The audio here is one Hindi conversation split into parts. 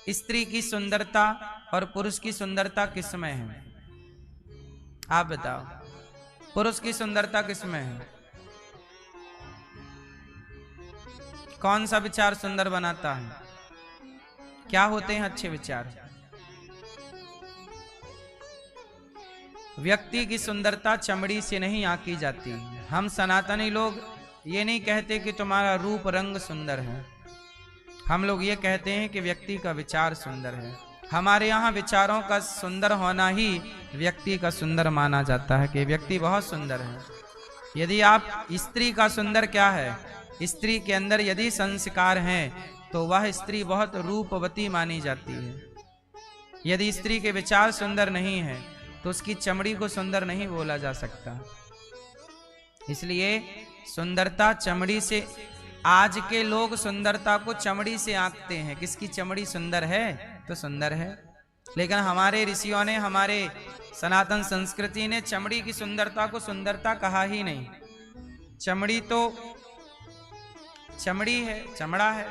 स्त्री की सुंदरता और पुरुष की सुंदरता किसमें है? आप बताओ, पुरुष की सुंदरता किसमें है? कौन सा विचार सुंदर बनाता है? क्या होते हैं अच्छे विचार? व्यक्ति की सुंदरता चमड़ी से नहीं आंकी जाती। हम सनातनी लोग ये नहीं कहते कि तुम्हारा रूप रंग सुंदर है, हम लोग ये कहते हैं कि व्यक्ति का विचार सुंदर है। हमारे यहाँ विचारों का सुंदर होना ही व्यक्ति का सुंदर माना जाता है कि व्यक्ति बहुत सुंदर है। यदि आप स्त्री का सुंदर क्या है, स्त्री के अंदर यदि संस्कार हैं तो वह स्त्री बहुत रूपवती मानी जाती है। यदि स्त्री के विचार सुंदर नहीं है तो उसकी चमड़ी को सुंदर नहीं बोला जा सकता। इसलिए सुंदरता चमड़ी से, आज के लोग सुंदरता को चमड़ी से आंकते हैं, किसकी चमड़ी सुंदर है तो सुंदर है। लेकिन हमारे ऋषियों ने, हमारे सनातन संस्कृति ने चमड़ी की सुंदरता को सुंदरता कहा ही नहीं। चमड़ी तो चमड़ी है, चमड़ा है,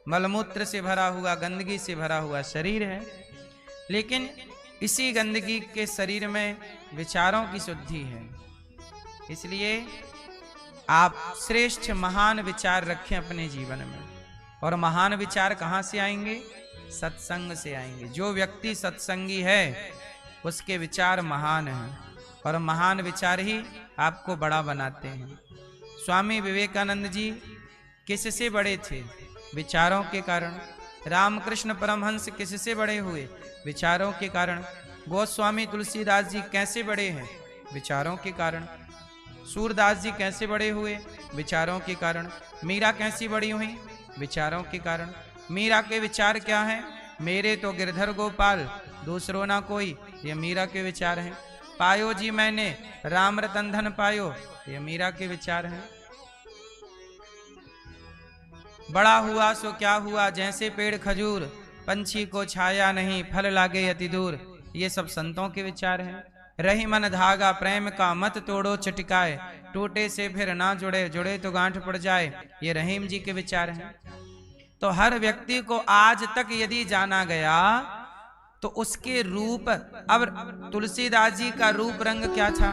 मलमूत्र से भरा हुआ, गंदगी से भरा हुआ शरीर है। लेकिन इसी गंदगी के शरीर में विचारों की शुद्धि है। इसलिए आप श्रेष्ठ महान विचार रखें अपने जीवन में। और महान विचार कहाँ से आएंगे? सत्संग से आएंगे। जो व्यक्ति सत्संगी है उसके विचार महान हैं, और महान विचार ही आपको बड़ा बनाते हैं। स्वामी विवेकानंद जी किससे बड़े थे? विचारों के कारण। रामकृष्ण परमहंस किससे बड़े हुए? विचारों के कारण। गोस्वामी तुलसीदास जी कैसे बड़े हैं? विचारों के कारण। सूरदास जी कैसे बड़े हुए? विचारों के कारण। मीरा कैसी बड़ी हुई? विचारों के कारण। मीरा के विचार क्या हैं? मेरे तो गिरधर गोपाल दूसरों ना कोई, ये मीरा के विचार हैं। पायो जी मैंने राम रतन धन पायो, ये मीरा के विचार हैं। बड़ा हुआ सो क्या हुआ, जैसे पेड़ खजूर, पंछी को छाया नहीं, फल लागे अति दूर, ये सब संतों के विचार हैं। रही मन धागा प्रेम का, मत तोड़ो चटकाए, टूटे से फिर ना जुड़े, जुड़े तो गांठ पड़ जाए, ये रहीम जी के विचार हैं। तो हर व्यक्ति को आज तक यदि जाना गया तो उसके रूप, अब तुलसीदास जी का रूप रंग क्या था?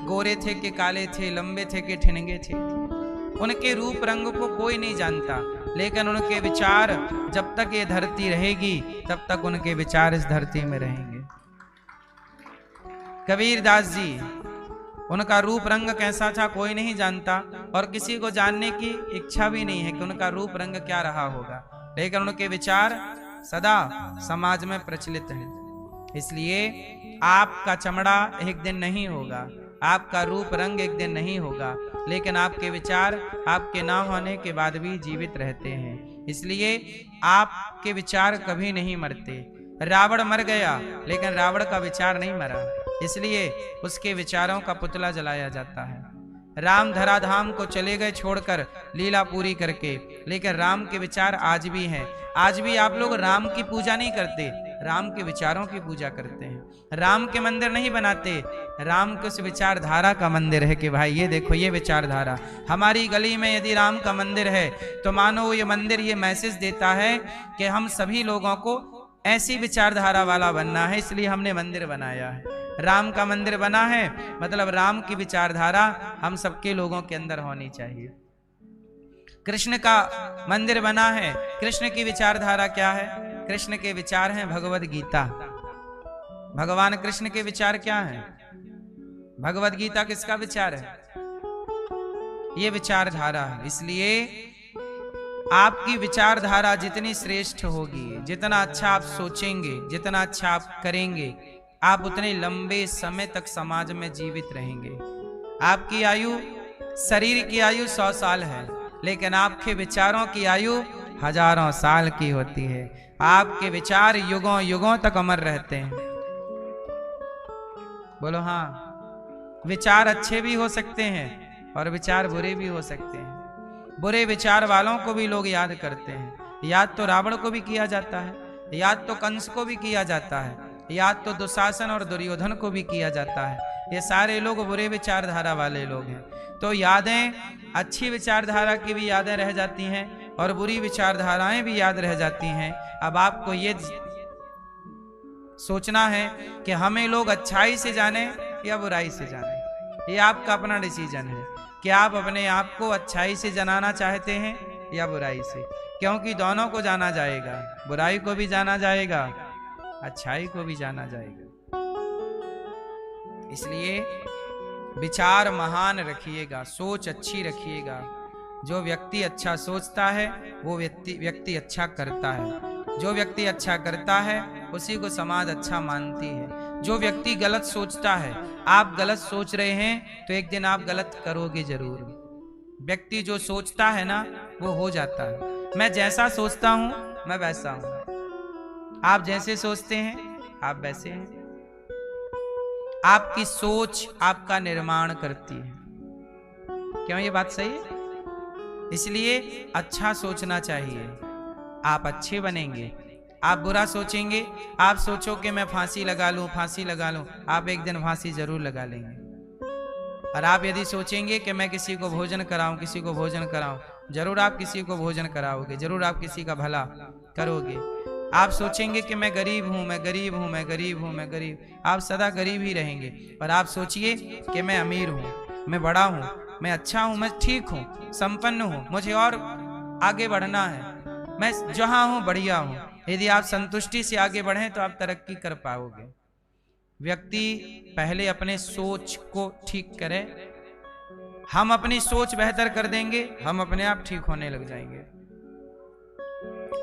गोरे थे कि काले थे, लंबे थे कि ठिनगे थे, उनके रूप रंग को कोई नहीं जानता। लेकिन उनके विचार, जब तक ये धरती रहेगी तब तक उनके विचार इस धरती में रहेंगे। कबीरदास जी, उनका रूप रंग कैसा था कोई नहीं जानता, और किसी को जानने की इच्छा भी नहीं है कि उनका रूप रंग क्या रहा होगा। लेकिन उनके विचार सदा समाज में प्रचलित हैं। इसलिए आपका चमड़ा एक दिन नहीं होगा, आपका रूप रंग एक दिन नहीं होगा, लेकिन आपके विचार आपके ना होने के बाद भी जीवित रहते हैं। इसलिए आपके विचार कभी नहीं मरते। रावण मर गया लेकिन रावण का विचार नहीं मरा, इसलिए उसके विचारों का पुतला जलाया जाता है। राम धराधाम को चले गए छोड़कर लीला पूरी करके, लेकिन राम के विचार आज भी हैं। आज भी आप लोग राम की पूजा नहीं करते, राम के विचारों की पूजा करते हैं। राम के मंदिर नहीं बनाते, राम के उस विचारधारा का मंदिर है कि भाई ये देखो ये विचारधारा। हमारी गली में यदि राम का मंदिर है तो मानो ये मंदिर ये मैसेज देता है कि हम सभी लोगों को ऐसी विचारधारा वाला बनना है, इसलिए हमने मंदिर बनाया है। राम का मंदिर बना है मतलब राम की विचारधारा हम सबके लोगों के अंदर होनी चाहिए। कृष्ण का मंदिर बना है, कृष्ण की विचारधारा क्या है? कृष्ण के विचार हैं भगवद गीता। भगवान कृष्ण के विचार क्या हैं? भगवद गीता किसका विचार है? ये विचारधारा है। इसलिए आपकी विचारधारा जितनी श्रेष्ठ होगी, जितना अच्छा आप सोचेंगे, जितना अच्छा आप करेंगे, आप उतने लंबे समय तक समाज में जीवित रहेंगे। आपकी आयु, शरीर की आयु 100 साल है, लेकिन आपके विचारों की आयु हजारों साल की होती है। आपके विचार युगों युगों तक अमर रहते हैं। बोलो हाँ। विचार अच्छे भी हो सकते हैं और विचार बुरे भी हो सकते हैं। बुरे विचार वालों को भी लोग याद करते हैं। याद तो रावण को भी किया जाता है, याद तो कंस को भी किया जाता है, याद तो दुशासन और दुर्योधन को भी किया जाता है। ये सारे लोग बुरे विचारधारा वाले लोग हैं। तो यादें, अच्छी विचारधारा की भी यादें रह जाती हैं और बुरी विचारधाराएं भी याद रह जाती हैं। अब आपको ये सोचना है कि हमें लोग अच्छाई से जाने या बुराई से जाने। ये आपका अपना डिसीजन है कि आप अपने आप को अच्छाई से जनाना चाहते हैं या बुराई से, क्योंकि दोनों को जाना जाएगा, बुराई को भी जाना जाएगा, अच्छाई को भी जाना जाएगा। इसलिए विचार महान रखिएगा, सोच अच्छी रखिएगा। जो व्यक्ति अच्छा सोचता है वो व्यक्ति अच्छा करता है। जो व्यक्ति अच्छा करता है उसी को समाज अच्छा मानती है। जो व्यक्ति गलत सोचता है, आप गलत सोच रहे हैं तो एक दिन आप गलत करोगे जरूर। व्यक्ति जो सोचता है ना वो हो जाता है। मैं जैसा सोचता हूं मैं वैसा हूं, आप जैसे सोचते हैं आप वैसे हैं। आपकी सोच आपका निर्माण करती है। क्यों ये बात सही है? इसलिए अच्छा सोचना चाहिए, आप अच्छे बनेंगे। आप बुरा सोचेंगे, आप सोचो कि मैं फांसी लगा लूं, फांसी लगा लूं, आप एक दिन फांसी जरूर लगा लेंगे। और आप यदि सोचेंगे कि मैं किसी को भोजन कराऊं, किसी को भोजन कराऊं, जरूर आप किसी को भोजन कराओगे, जरूर आप किसी का भला करोगे। आप सोचेंगे कि मैं गरीब हूं, मैं गरीब हूं, मैं गरीब हूं, मैं गरीब, आप सदा गरीब ही रहेंगे। और आप सोचिए कि मैं अमीर हूं, मैं बड़ा हूं, मैं अच्छा हूं, मैं ठीक हूं, संपन्न हूं, मुझे और आगे बढ़ना है, मैं जहां हूं बढ़िया हूं। यदि आप संतुष्टि से आगे बढ़ें तो आप तरक्की कर पाओगे। व्यक्ति पहले अपने सोच को ठीक करे। हम अपनी सोच बेहतर कर देंगे, हम अपने आप ठीक होने लग जाएंगे।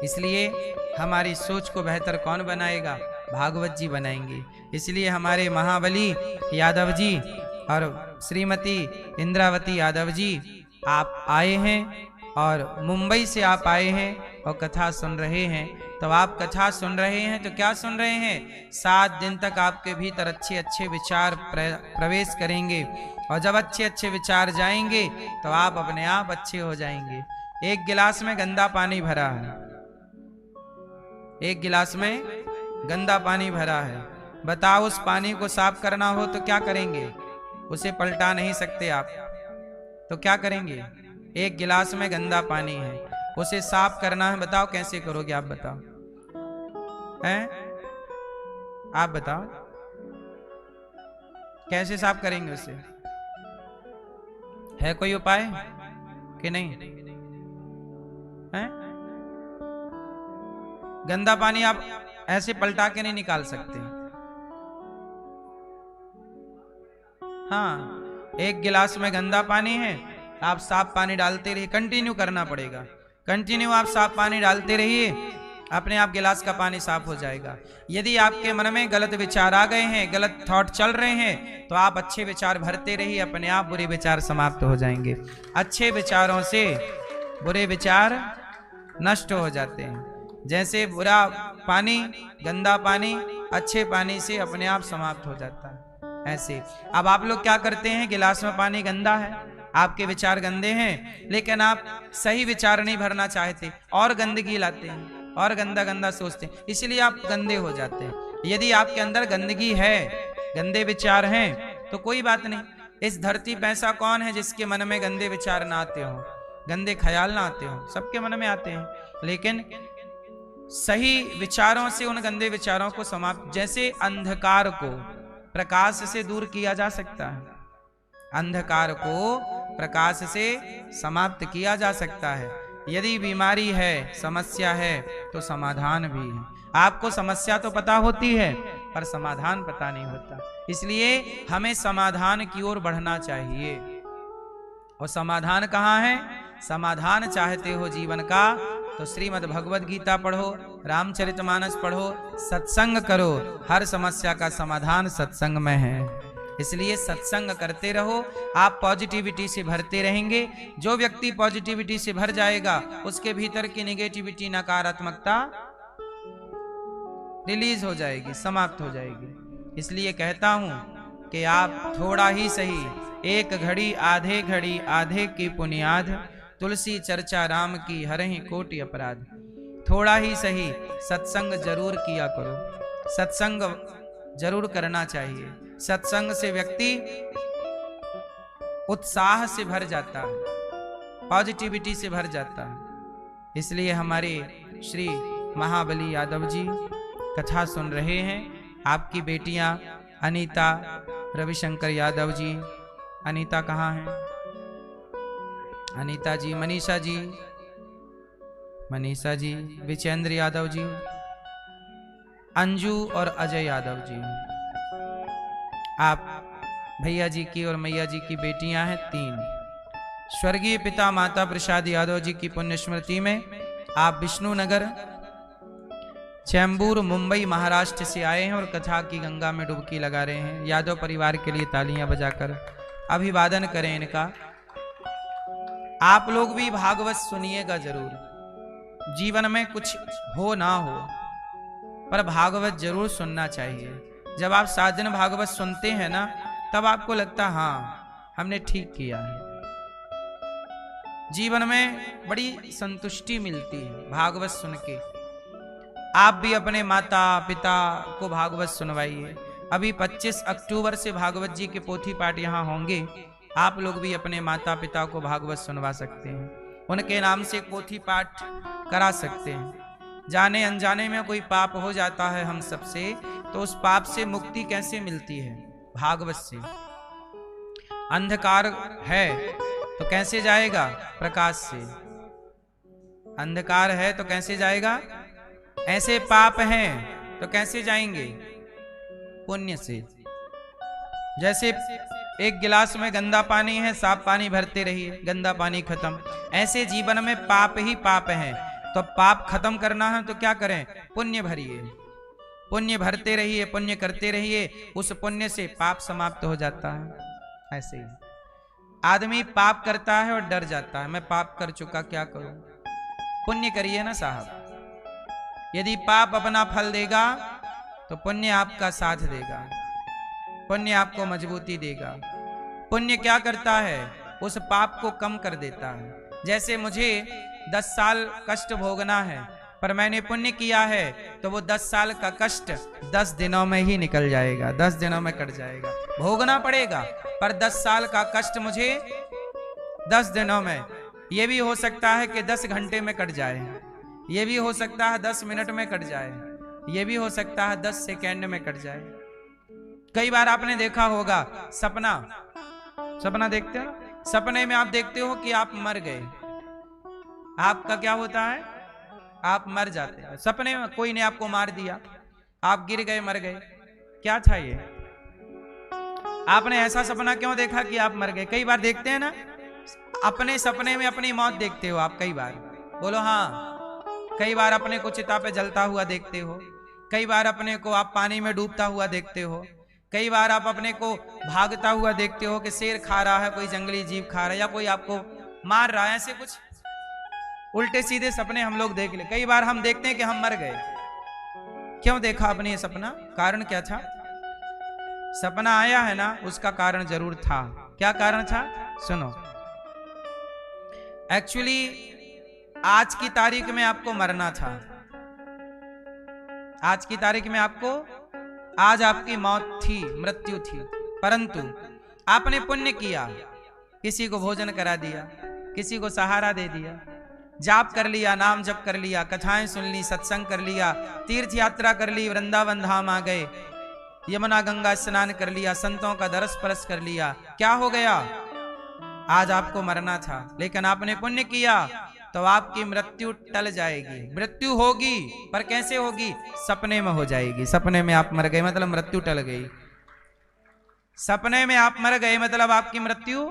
इसलिए हमारी सोच को बेहतर कौन बनाएगा? भागवत जी बनाएंगे। इसलिए हमारे महाबली यादव जी और श्रीमती इंद्रावती यादव जी आप आए हैं और मुंबई से आप आए हैं और कथा सुन रहे हैं। तो आप कथा सुन रहे हैं तो क्या सुन रहे हैं? 7 दिन तक आपके भीतर अच्छे अच्छे विचार प्रवेश करेंगे और जब अच्छे अच्छे विचार जाएंगे तो आप अपने आप अच्छे हो जाएंगे। एक गिलास में गंदा पानी भरा है, एक गिलास में गंदा पानी भरा है। बताओ उस पानी को साफ करना हो तो क्या करेंगे? उसे पलटा नहीं सकते आप, तो क्या करेंगे? एक गिलास में गंदा पानी है, उसे साफ करना है, बताओ कैसे करोगे? आप बताओ, हैं? आप बताओ कैसे साफ करेंगे उसे? है कोई उपाय कि नहीं है? गंदा पानी आप ऐसे पलटा के नहीं निकाल सकते। हाँ, एक गिलास में गंदा पानी है, आप साफ पानी डालते रहिए, कंटिन्यू करना पड़ेगा। कंटिन्यू आप साफ पानी डालते रहिए, अपने आप गिलास का पानी साफ हो जाएगा। यदि आपके मन में गलत विचार आ गए हैं, गलत थॉट चल रहे हैं, तो आप अच्छे विचार भरते रहिए, अपने आप बुरे विचार समाप्त हो जाएंगे। अच्छे विचारों से बुरे विचार नष्ट हो जाते हैं। जैसे बुरा पानी, गंदा पानी अच्छे पानी से अपने आप समाप्त हो जाता है, ऐसे। अब आप लोग क्या करते हैं? गिलास में पानी गंदा है, आपके विचार गंदे हैं, लेकिन आप सही विचार नहीं भरना चाहते और गंदगी लाते हैं और गंदा गंदा सोचते हैं, इसलिए आप गंदे हो जाते हैं। यदि आपके अंदर गंदगी है, गंदे विचार हैं, तो कोई बात नहीं। इस धरती पे ऐसा कौन है जिसके मन में गंदे विचार ना आते हो, गंदे ख्याल ना आते हो? सबके मन में आते हैं, लेकिन सही विचारों से उन गंदे विचारों को समाप्त, जैसे अंधकार को प्रकाश से दूर किया जा सकता है, अंधकार को प्रकाश से समाप्त किया जा सकता है। यदि बीमारी है, समस्या है, तो समाधान भी है। आपको समस्या तो पता होती है पर समाधान पता नहीं होता, इसलिए हमें समाधान की ओर बढ़ना चाहिए। और समाधान कहाँ है? समाधान चाहते हो जीवन का तो श्रीमद् भगवद गीता पढ़ो, रामचरितमानस पढ़ो, सत्संग करो। हर समस्या का समाधान सत्संग में है, इसलिए सत्संग करते रहो। आप पॉजिटिविटी से भरते रहेंगे। जो व्यक्ति पॉजिटिविटी से भर जाएगा उसके भीतर की नेगेटिविटी, नकारात्मकता रिलीज हो जाएगी, समाप्त हो जाएगी। इसलिए कहता हूं कि आप थोड़ा ही सही, एक घड़ी आधे घड़ी आधे की पुनियाद, तुलसी चर्चा राम की हरहि कोटि अपराध। थोड़ा ही सही सत्संग जरूर किया करो, सत्संग जरूर करना चाहिए। सत्संग से व्यक्ति उत्साह से भर जाता है, पॉजिटिविटी से भर जाता है। इसलिए हमारे श्री महाबली यादव जी कथा सुन रहे हैं। आपकी बेटियां अनीता, रविशंकर यादव जी, अनीता कहाँ हैं? अनीता जी, मनीषा जी, विचेंद्र यादव जी, अंजू और अजय यादव जी, आप भैया जी की और मैया जी की बेटियां हैं 3। स्वर्गीय पिता माता प्रसाद यादव जी की पुण्य स्मृति में आप विष्णुनगर, चैम्बूर, मुंबई, महाराष्ट्र से आए हैं और कथा की गंगा में डुबकी लगा रहे हैं। यादव परिवार के लिए तालियां बजाकर अभिवादन करें इनका। आप लोग भी भागवत सुनिएगा जरूर। जीवन में कुछ हो ना हो पर भागवत जरूर सुनना चाहिए। जब आप 7 दिन भागवत सुनते हैं ना, तब आपको लगता हाँ हमने ठीक किया है। जीवन में बड़ी संतुष्टि मिलती है भागवत सुन के। आप भी अपने माता पिता को भागवत सुनवाइए। अभी 25 अक्टूबर से भागवत जी के पोथी पाठ यहाँ होंगे। आप लोग भी अपने माता पिता को भागवत सुनवा सकते हैं, उनके नाम से पोथी पाठ करा सकते हैं। जाने अनजाने में कोई पाप हो जाता है हम सबसे, तो उस पाप से मुक्ति कैसे मिलती है? भागवत से। अंधकार है तो कैसे जाएगा? प्रकाश से। अंधकार है तो कैसे जाएगा? ऐसे पाप हैं तो कैसे जाएंगे? पुण्य से। जैसे एक गिलास में गंदा पानी है, साफ पानी भरते रहिए, गंदा पानी खत्म। ऐसे जीवन में पाप ही पाप हैं, तो पाप खत्म करना है तो क्या करें? पुण्य भरिए, पुण्य भरते रहिए, पुण्य करते रहिए। उस पुण्य से पाप समाप्त हो जाता है। ऐसे ही आदमी पाप करता है और डर जाता है, मैं पाप कर चुका, क्या करूं? पुण्य करिए ना साहब। यदि पाप अपना फल देगा तो पुण्य आपका साथ देगा, पुण्य आपको मजबूती देगा। पुण्य क्या करता है? उस पाप को कम कर देता है। जैसे मुझे 10 साल कष्ट भोगना है, पर मैंने पुण्य किया है तो वो 10 साल का कष्ट 10 दिनों में ही निकल जाएगा, 10 दिनों में कट जाएगा। भोगना पड़ेगा पर 10 साल का कष्ट मुझे 10 दिनों में। ये भी हो सकता है कि 10 घंटे में कट जाए, ये भी हो सकता है 10 मिनट में कट जाए, ये भी हो सकता है 10 सेकेंड में कट जाए। कई बार आपने देखा होगा सपना देखते हो, सपने में आप देखते हो कि आप मर गए। आपका क्या होता है? आप मर जाते हैं सपने में। कोई ने आपको मार दिया, आप गिर गए, मर गए। क्या था ये? आपने ऐसा सपना क्यों देखा कि आप मर गए? कई बार देखते हैं ना, अपने सपने में अपनी मौत देखते हो आप। कई बार बोलो हाँ। कई बार अपने को चिता पे जलता हुआ देखते हो, कई बार अपने को आप पानी में डूबता हुआ देखते हो, कई बार आप अपने को भागता हुआ देखते हो कि शेर खा रहा है, कोई जंगली जीव खा रहा है, या कोई आपको मार रहा है। ऐसे कुछ उल्टे सीधे सपने हम लोग देख ले। कई बार हम देखते हैं कि हम मर गए। क्यों देखा आपने ये सपना? कारण क्या था? सपना आया है ना, उसका कारण जरूर था। क्या कारण था? सुनो। एक्चुअली आज की तारीख में आपको मरना था। आज की तारीख में आपको, आज आपकी मौत थी, मृत्यु थी, परंतु आपने पुण्य किया। किसी को भोजन करा दिया, किसी को सहारा दे दिया, जाप कर लिया, नाम जप कर लिया, कथाएं सुन ली, सत्संग कर लिया, तीर्थ यात्रा कर ली, वृंदावन धाम आ गए, यमुना गंगा स्नान कर लिया, संतों का दरस परस कर लिया। क्या हो गया? आज आपको मरना था, लेकिन आपने पुण्य किया तो आपकी मृत्यु टल जाएगी। मृत्यु होगी पर कैसे होगी? सपने में हो जाएगी। सपने में आप मर गए मतलब मृत्यु टल गई। सपने में आप मर गए मतलब आपकी मृत्यु,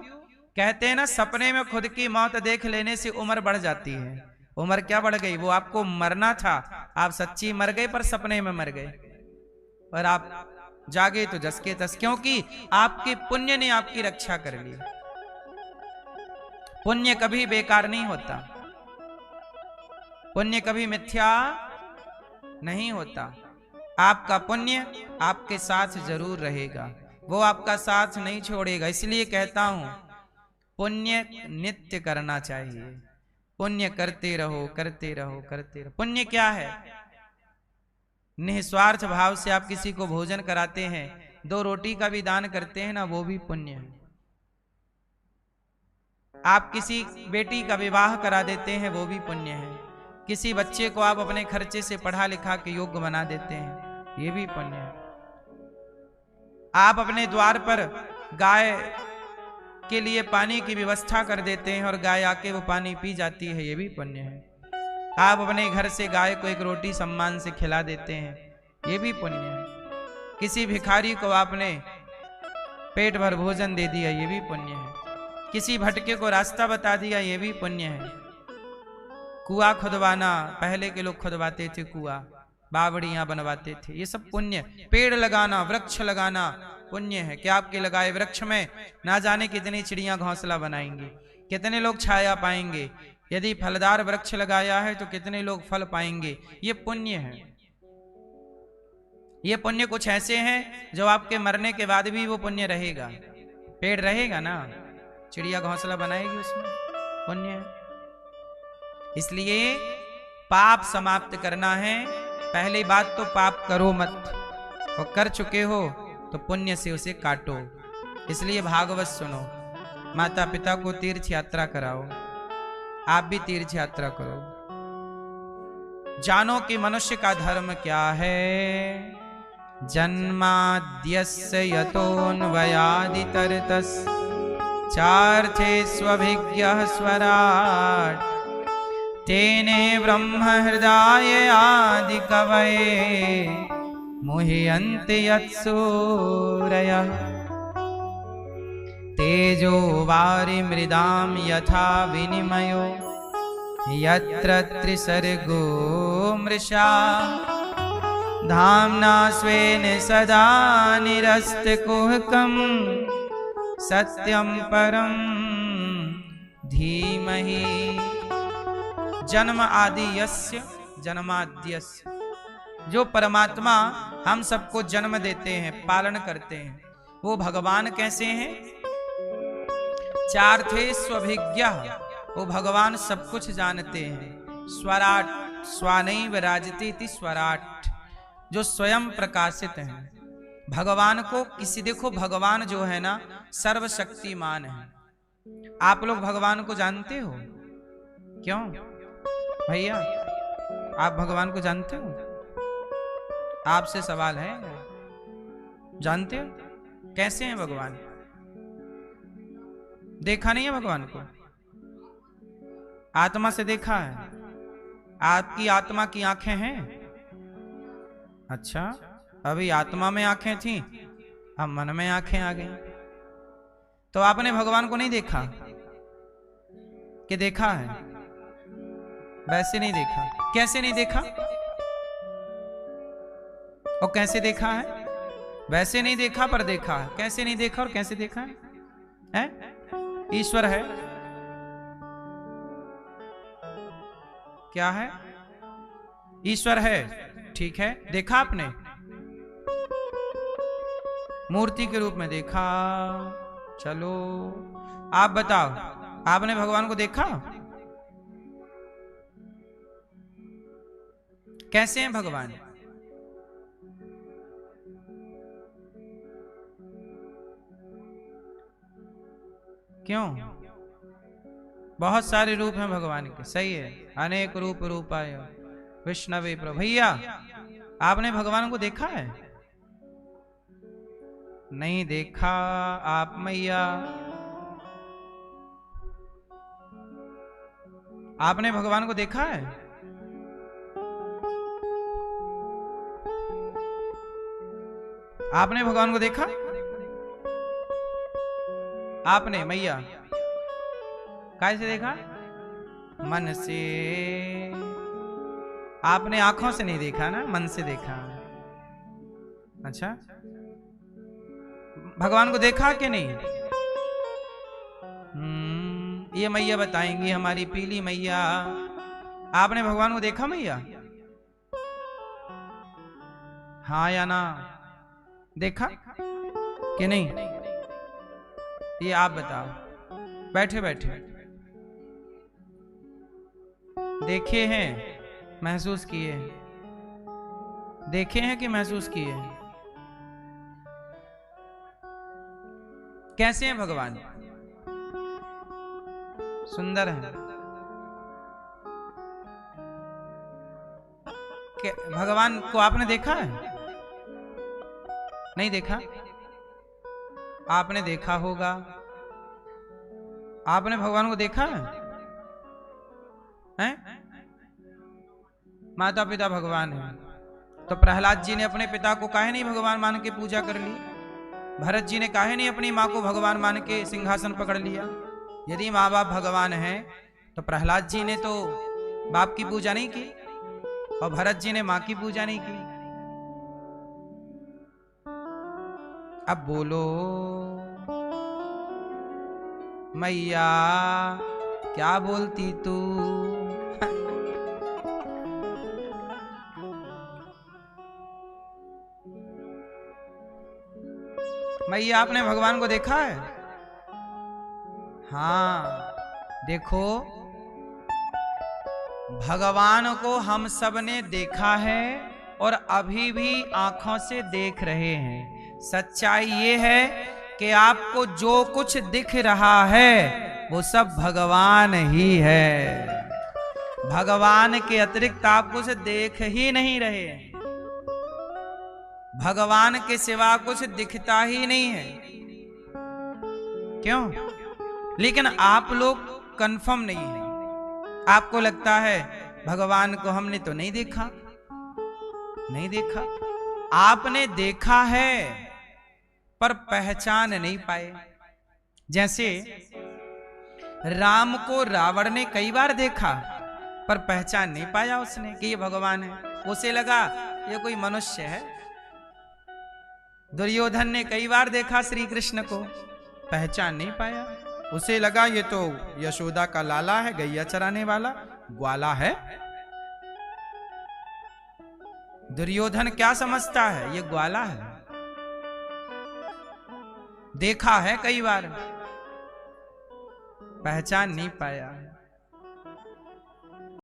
कहते हैं ना सपने में खुद की मौत देख लेने से उम्र बढ़ जाती है। उम्र क्या बढ़ गई? वो आपको मरना था, आप सच्ची मर गए पर सपने में मर गए। और आप जागे तो जस के तस, क्योंकि आपके पुण्य ने आपकी रक्षा कर ली। पुण्य कभी बेकार नहीं होता, पुण्य कभी मिथ्या नहीं होता। आपका पुण्य आपके साथ जरूर रहेगा, वो आपका साथ नहीं छोड़ेगा। इसलिए कहता हूं पुण्य नित्य करना चाहिए। पुण्य करते रहो, करते रहो, करते रहो। पुण्य क्या है? निस्वार्थ भाव से आप किसी को भोजन कराते हैं, 2 रोटी का भी दान करते हैं ना, वो भी पुण्य है। आप किसी बेटी का विवाह करा देते हैं, वो भी पुण्य है। किसी बच्चे को आप अपने खर्चे से पढ़ा लिखा के योग्य बना देते हैं, ये भी पुण्य है। आप अपने द्वार पर गाय के लिए पानी की व्यवस्था कर देते हैं और गाय आके वो पानी पी जाती है, ये भी पुण्य है। आप अपने घर से गाय को एक रोटी सम्मान से खिला देते हैं, ये भी पुण्य है। किसी भिखारी को आपने पेट भर भोजन दे दिया, ये भी पुण्य है। किसी भटके को रास्ता बता दिया, ये भी पुण्य है। कुआं खुदवाना, पहले के लोग खुदवाते थे कुआं, बावड़ियां बनवाते थे, ये सब पुण्य। पेड़ लगाना, वृक्ष लगाना पुण्य है कि आपके लगाए वृक्ष में ना जाने कितनी चिड़ियां घोंसला बनाएंगी, कितने लोग छाया पाएंगे। यदि फलदार वृक्ष लगाया है तो कितने लोग फल पाएंगे, ये पुण्य है। ये पुण्य कुछ ऐसे हैं जो आपके मरने के बाद भी वो पुण्य रहेगा। पेड़ रहेगा ना, चिड़िया घोंसला बनाएगी, उसमें पुण्य है। इसलिए पाप समाप्त करना है, पहली बात तो पाप करो मत, और कर चुके हो तो पुण्य से उसे काटो। इसलिए भागवत सुनो, माता पिता को तीर्थ यात्रा कराओ, आप भी तीर्थ यात्रा करो। जानो कि मनुष्य का धर्म क्या है। जन्माद्यस्य यतोऽन्वयादितरतस् चार्थेष्वभिज्ञः स्वराट् तेने ब्रह्म हृदय आदि कवये मुह्यन्ति यत्सूरयः तेजो वारि मृदां यथा विनिमयो यत्र त्रिसर्गो मृषा धाम्ना स्वेन सदा निरस्तकुहकं सत्यं परं धीमहि। जन्म आदि यस्य जन्माद्यस्य, जो परमात्मा हम सबको जन्म देते हैं, पालन करते हैं, वो भगवान कैसे हैं। चार्थेष्वभिज्ञः, वो भगवान सब कुछ जानते हैं। स्वराट, स्वानैव राजतीति स्वराट, जो स्वयं प्रकाशित हैं। भगवान को किसी, देखो भगवान जो है ना सर्वशक्तिमान है। आप लोग भगवान को जानते हो क्यों भैया? आप भगवान को जानते हो? आपसे सवाल है, जानते हो कैसे हैं भगवान? देखा नहीं है भगवान को, आत्मा से देखा है। आपकी आत्मा की आंखें हैं? अच्छा, अभी आत्मा में आंखें थी, अब मन में आंखें आ गई। तो आपने भगवान को नहीं देखा कि देखा है? वैसे नहीं देखा। कैसे नहीं देखा? और कैसे देखा है? वैसे नहीं देखा पर देखा है। कैसे नहीं देखा और कैसे देखा है? हैं? ईश्वर है, क्या है? ईश्वर है, ठीक है। देखा आपने? मूर्ति के रूप में देखा। चलो आप बताओ, आपने भगवान को देखा? कैसे हैं भगवान? क्यों? बहुत सारे रूप हैं भगवान के, सही है। अनेक रूप रूपाय विष्णवे प्रभु। भैया आपने भगवान को देखा है? नहीं देखा। आप मैया आपने भगवान को देखा है? आपने भगवान को देखा? आपने मैया कैसे देखा? मन से। आपने आंखों से नहीं देखा ना, मन से देखा। अच्छा, भगवान को देखा कि नहीं? ये मैया बताएंगी, हमारी पीली मैया। आपने भगवान को देखा मैया? हाँ या ना? देखा कि नहीं? ये आप बताओ, बैठे बैठे देखे हैं, महसूस किए हैं? देखे हैं कि महसूस किए हैं? कैसे हैं भगवान? सुंदर हैं। भगवान को आपने देखा है? नहीं देखा? आपने देखा होगा। आपने भगवान को देखा है? हैं? माता पिता भगवान है, तो प्रहलाद जी ने अपने पिता को काहे नहीं भगवान मान के पूजा कर ली? भरत जी ने काहे नहीं अपनी माँ को भगवान मान के सिंहासन पकड़ लिया? यदि माँ बाप भगवान हैं तो प्रहलाद जी ने तो बाप की पूजा नहीं की और भरत जी ने माँ की पूजा नहीं की। अब बोलो मैया क्या बोलती तू? मैया आपने भगवान को देखा है? हाँ देखो, भगवान को हम सब ने देखा है और अभी भी आंखों से देख रहे हैं। सच्चाई ये है कि आपको जो कुछ दिख रहा है वो सब भगवान ही है। भगवान के अतिरिक्त आप कुछ देख ही नहीं रहे हैं। भगवान के सिवा कुछ दिखता ही नहीं है। क्यों? लेकिन आप लोग कंफर्म नहीं है। आपको लगता है भगवान को हमने तो नहीं देखा। नहीं देखा, आपने देखा है पर पहचान नहीं पाए। जैसे राम को रावण ने कई बार देखा पर पहचान नहीं पाया उसने कि ये भगवान है। उसे लगा ये कोई मनुष्य है। दुर्योधन ने कई बार देखा श्री कृष्ण को, पहचान नहीं पाया। उसे लगा ये तो यशोदा का लाला है, गैया चराने वाला ग्वाला है। दुर्योधन क्या समझता है? ये ग्वाला है। देखा है कई बार, पहचान नहीं पाया।